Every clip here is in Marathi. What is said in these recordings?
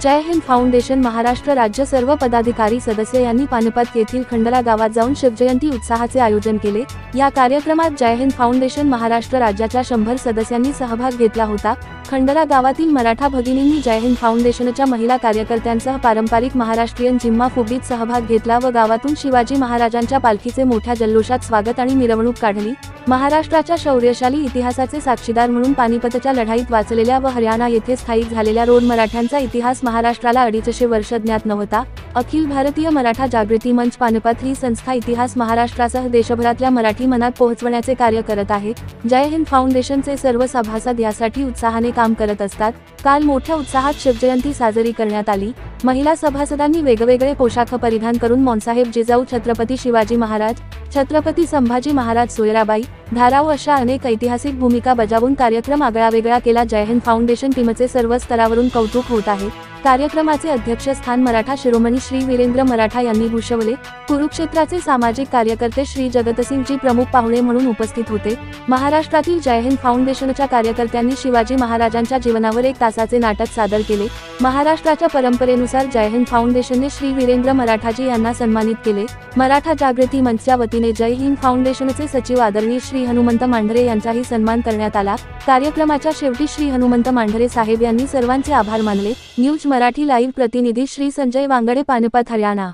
जय हिंद फाउंडेशन महाराष्ट्र राज्य सर्व पदाधिकारी सदस्य यांनी पानिपत येथील खंडला गावात जाऊन शिवजयंती उत्साहाचे आयोजन केले। या कार्यक्रमात जय हिंद फाउंडेशन महाराष्ट्र राज्याच्या 100 सदस्यांनी सहभाग घेतला होता। खंडला गावातील मराठा भगिनींनी जय हिंद फाउंडेशनच्या महिला कार्यकर्त्यांसह पारंपरिक महाराष्ट्रीयन झिम्मा फुगडीत सहभाग घेतला व गावातून शिवाजी महाराजांच्या पालखीचे मोठ्या जल्लोषात स्वागत आणि मिरवणूक काढली। महाराष्ट्राच्या शौर्यशाली इतिहासाचे साक्षीदार म्हणून पानिपतच्या लढाईत वाचलेल्या व हरियाणा येथे स्थायिक झालेल्या रोड मराठ्यांचा इतिहास महाराष्ट्राला 250 वर्ष ज्ञात नव्हता। अखिल भारतीय मराठा जागृती मंच पानिपत ही संस्था इतिहास महाराष्ट्रासह देशभरातल्या मराठी मनात पोहोचवण्याचे कार्य करत आहे। जय हिंद फाउंडेशनचे सर्व सभासद यासाठी उत्साहाने काम करत असतात। काल मोठ्या उत्साहात शिवजयंती साजरी करण्यात आली। महिला सभासदांनी वेगवेगळे पोशाख परिधान करून मौनसाहेब जिजाऊ छत्रपती शिवाजी महाराज, छत्रपती संभाजी महाराज, सोयराबाई, धाराऊ अशा अनेक ऐतिहासिक भूमिका बजावून कार्यक्रम आगळावेगळा केला। जय हिंद फाउंडेशन टीमचे सर्व स्तरावरून कौतुक होत आहे। कार्यक्रमाचे अध्यक्षस्थान मराठा शिरोमणी श्री वीरेंद्र मराठा यांनी भूषवले। कुरुक्षेत्राचे सामाजिक कार्यकर्ते श्री जगतसिंगजी प्रमुख पाहुणे म्हणून उपस्थित होते। महाराष्ट्रातील जय हिंद फाउंडेशनच्या कार्यकर्त्यांनी शिवाजी महाराजांच्या जीवनावर 1 तासाचे नाटक सादर केले। महाराष्ट्राच्या परंपरेनुसार जय हिंद फाउंडेशनने श्री वीरेंद्र मराठाजी यांना सन्मानित केले। मराठा जागृती मंचच्या वतीने जय हिंद फाउंडेशनचे सचिव आदरणीय श्री हनुमंत मांढरे यांचाही सन्मान करण्यात आला। कार्यक्रमाच्या शेवटी श्री हनुमंत मांढरे साहेब यांनी सर्वांचे आभार मानले। न्यूज मराठी लाईव्ह प्रतिनिधी श्री संजय वांगडे, पानिपत, हरियाणा।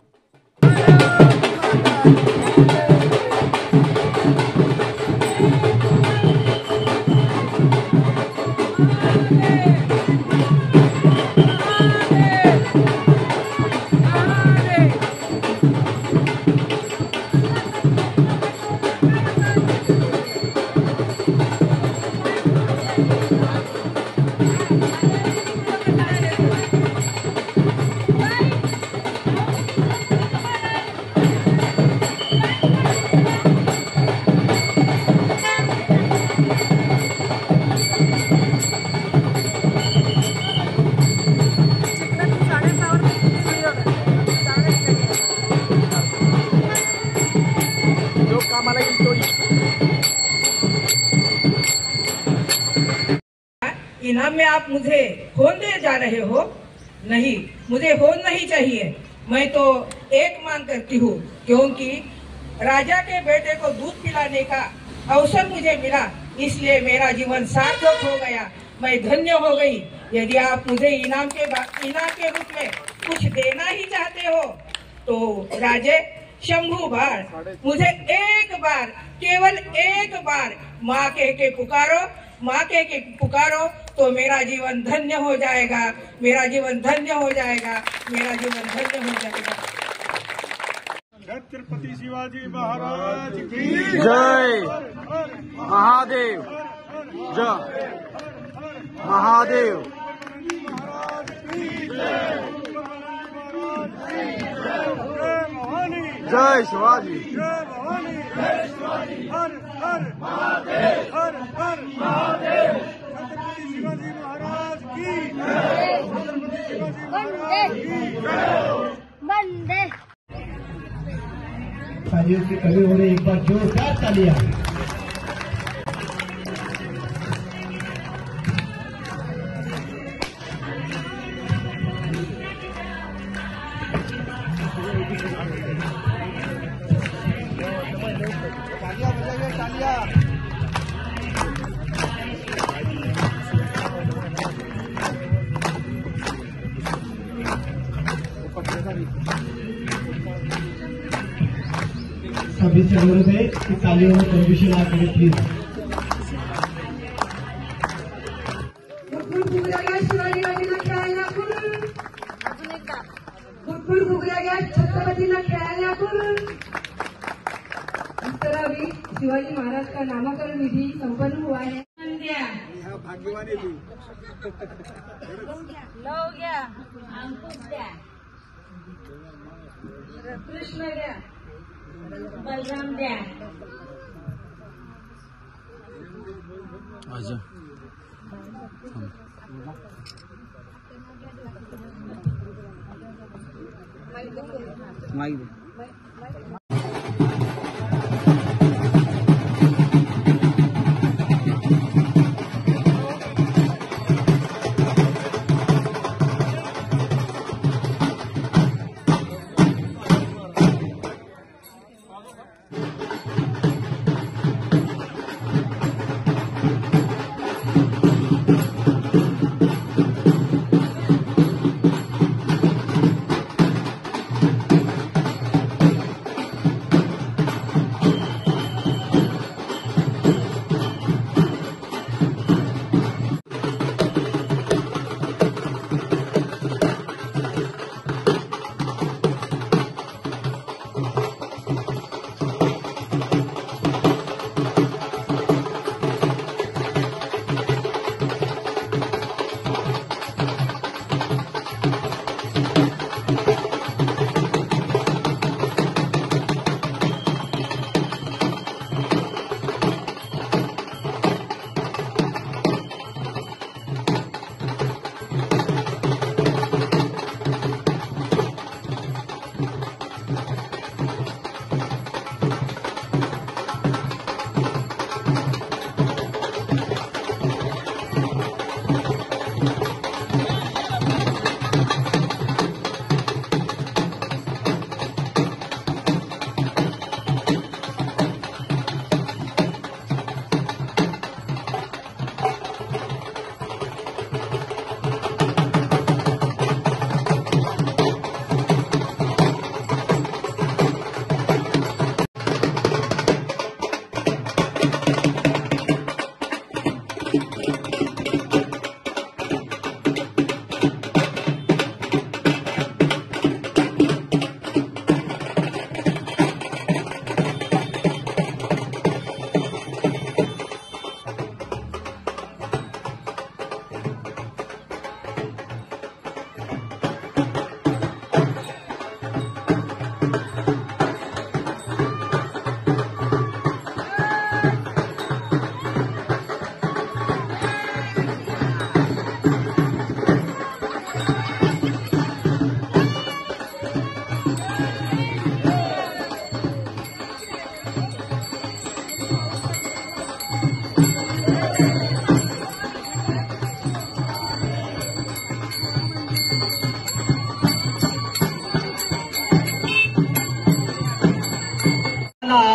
इनाम में आप मुझे फोन दे जा रहे हो? नहीं, मुझे फोन नहीं चाहिए। मैं तो एक मांग करती हूँ, क्योंकि राजा के बेटे को दूध पिलाने का अवसर मुझे मिला, इसलिए मेरा जीवन सार्थक हो गया, मैं धन्य हो गई। यदि आप मुझे इनाम के रूप में कुछ देना ही चाहते हो तो राजे शंभू बार मुझे एक बार, केवल एक बार माँ के पुकारो, माँ के पुकारो तो मेरा जीवन धन्य हो जाएगा, मेरा जीवन धन्य हो जाएगा, मेरा जीवन धन्य हो जाएगा। छत्रपति शिवाजी महाराज की जय। महादेव जय। महादेव जय शिवाजी। हर हर महादेव, हर हर महादेव। छत्रपति शिवाजी महाराज की जय। छत्रपति शिवाजी महाराज की जय। वंदे। तालियों की कमी हो रही, एक बार जोरदार तालियां। सभी से अनुरोध है कि तालियों में कंट्रीब्यूशन आप करें प्लीज। छत्रपतीला खेळायला शिवाजी महाराज का नामकरण विधि संपन्न हुआ है। भाग्यवानी थी। लोग गया, अंकुश गया, कृष्ण गया, बलराम गया। आजा माइक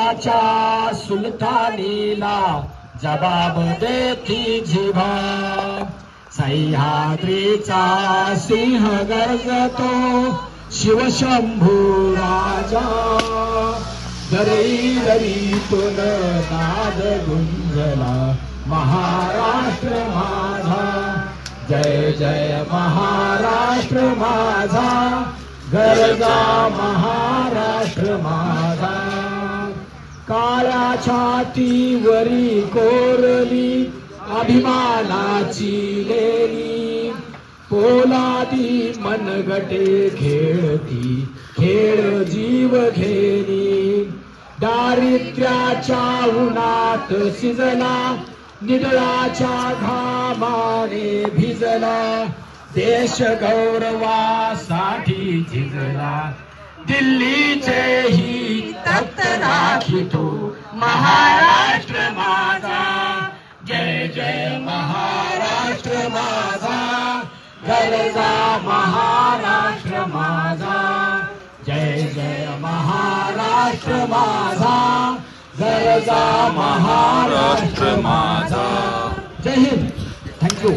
मराठ्याच्या सुलतानीला जबाब देती जिभा सह्याद्रीचा सिंह गर्जतो शिवशंभू राजा दरी दरीतून नाद गुंजला महाराष्ट्र माझा जय जय महाराष्ट्र माझा गरजा महाराष्ट्र माझा काळ्या छातीवरी कोरली अभिमानाची लेणी पोलादी मनगटे खेळती खेळ जीव घेणी दारिद्र्याच्या उन्हात शिजला निडळाच्या घामाने भिजला देश गौरवासाठी झिजला दिल्लीचे ही तख्त राखितो महाराष्ट्र माझा जय जय महाराष्ट्र माझा गरजा महाराष्ट्र माझा जय जय महाराष्ट्र माझा गरजा महाराष्ट्र माझा जय हिंद थँक्यू